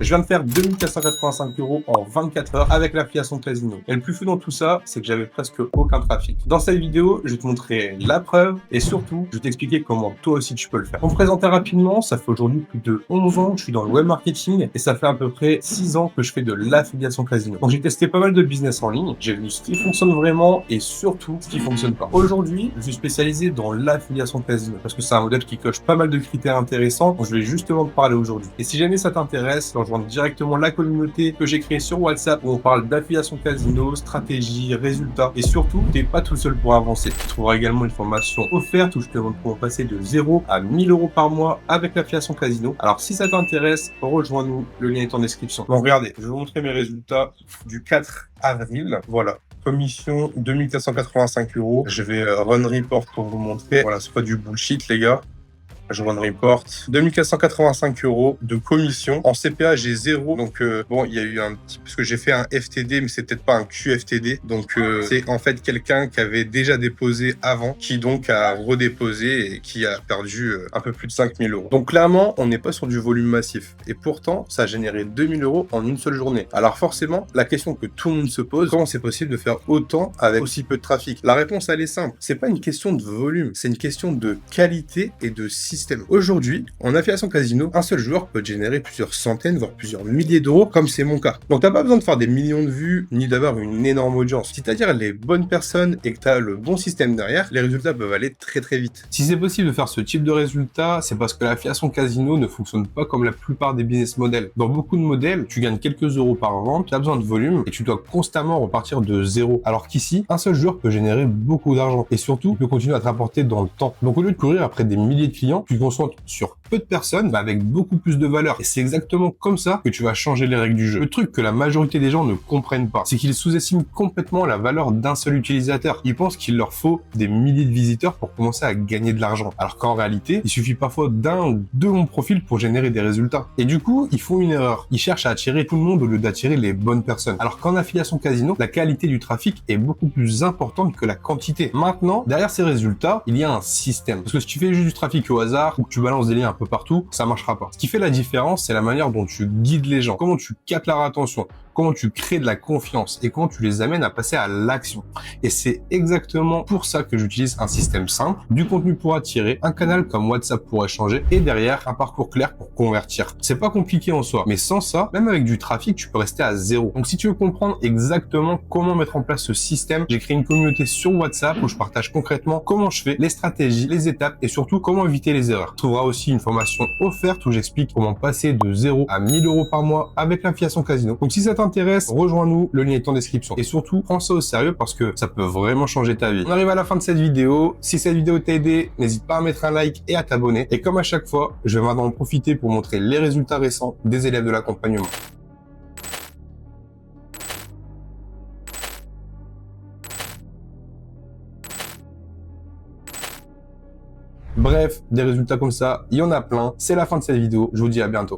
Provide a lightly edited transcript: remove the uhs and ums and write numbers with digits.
Je viens de faire 2485 € en 24 heures avec l'affiliation Casino. Et le plus fou dans tout ça, c'est que j'avais presque aucun trafic. Dans cette vidéo, je vais te montrer la preuve et surtout, je vais t'expliquer comment toi aussi tu peux le faire. Pour me présenter rapidement, ça fait aujourd'hui plus de 11 ans que je suis dans le web marketing et ça fait à peu près 6 ans que je fais de l'affiliation Casino. Donc j'ai testé pas mal de business en ligne, j'ai vu ce qui fonctionne vraiment et surtout ce qui fonctionne pas. Aujourd'hui, je suis spécialisé dans l'affiliation Casino parce que c'est un modèle qui coche pas mal de critères intéressants dont je vais justement te parler aujourd'hui. Et si jamais ça t'intéresse, rejoindre directement la communauté que j'ai créée sur WhatsApp où on parle d'affiliation Casino, stratégie, résultats et surtout, t'es pas tout seul pour avancer. Tu trouveras également une formation offerte où je te montre comment passer de 0 à 1000 € par mois avec l'affiliation Casino. Alors si ça t'intéresse, rejoins-nous, le lien est en description. Bon, regardez, je vais vous montrer mes résultats du 4 avril. Voilà. Commission 2485 €. Je vais run report pour vous montrer. Voilà, c'est pas du bullshit, les gars. Je run report. 2485 € de commission. En CPA, j'ai 0. Donc, bon, il y a eu un petit... Parce que j'ai fait un FTD, mais c'est peut-être pas un QFTD. Donc, c'est en fait quelqu'un qui avait déjà déposé avant, qui donc a redéposé et qui a perdu un peu plus de 5000 €. Donc, clairement, on n'est pas sur du volume massif. Et pourtant, ça a généré 2000 € en une seule journée. Alors, forcément, la question que tout le monde se pose, comment c'est possible de faire autant avec aussi peu de trafic? La réponse, elle est simple. C'est pas une question de volume, c'est une question de qualité et de système. Aujourd'hui, en affiliation Casino, un seul joueur peut générer plusieurs centaines, voire plusieurs milliers d'euros, comme c'est mon cas. Donc, t'as pas besoin de faire des millions de vues, ni d'avoir une énorme audience. Si t'attires les bonnes personnes et que t'as le bon système derrière, les résultats peuvent aller très très vite. Si c'est possible de faire ce type de résultats, c'est parce que l'affiliation Casino ne fonctionne pas comme la plupart des business models. Dans beaucoup de modèles, tu gagnes quelques euros par vente, tu as besoin de volume et tu dois constamment repartir de zéro. Alors qu'ici, un seul joueur peut générer beaucoup d'argent et surtout, peut continuer à te rapporter dans le temps. Donc au lieu de courir après des milliers de clients, tu te concentres sur peu de personnes, avec beaucoup plus de valeur. Et c'est exactement comme ça que tu vas changer les règles du jeu. Le truc que la majorité des gens ne comprennent pas, c'est qu'ils sous-estiment complètement la valeur d'un seul utilisateur. Ils pensent qu'il leur faut des milliers de visiteurs pour commencer à gagner de l'argent. Alors qu'en réalité, il suffit parfois d'un ou deux bons profils pour générer des résultats. Et du coup, ils font une erreur. Ils cherchent à attirer tout le monde au lieu d'attirer les bonnes personnes. Alors qu'en affiliation Casino, la qualité du trafic est beaucoup plus importante que la quantité. Maintenant, derrière ces résultats, il y a un système. Parce que si tu fais juste du trafic au hasard, ou que tu balances des liens un peu partout, ça marchera pas. Ce qui fait la différence, c'est la manière dont tu guides les gens, comment tu captes leur attention, comment tu crées de la confiance et comment tu les amènes à passer à l'action. Et c'est exactement pour ça que j'utilise un système simple, du contenu pour attirer, un canal comme WhatsApp pour échanger et derrière un parcours clair pour convertir. C'est pas compliqué en soi, mais sans ça, même avec du trafic, tu peux rester à zéro. Donc si tu veux comprendre exactement comment mettre en place ce système, j'ai créé une communauté sur WhatsApp où je partage concrètement comment je fais, les stratégies, les étapes et surtout comment éviter les erreurs. Tu trouveras aussi une formation offerte où j'explique comment passer de 0 à 1000 € par mois avec l'affiliation Casino. Donc si ça t'intéresse, rejoins-nous, le lien est en description. Et surtout, prends ça au sérieux parce que ça peut vraiment changer ta vie. On arrive à la fin de cette vidéo. Si cette vidéo t'a aidé, n'hésite pas à mettre un like et à t'abonner. Et comme à chaque fois, je vais maintenant en profiter pour montrer les résultats récents des élèves de l'accompagnement. Bref, des résultats comme ça, il y en a plein. C'est la fin de cette vidéo. Je vous dis à bientôt.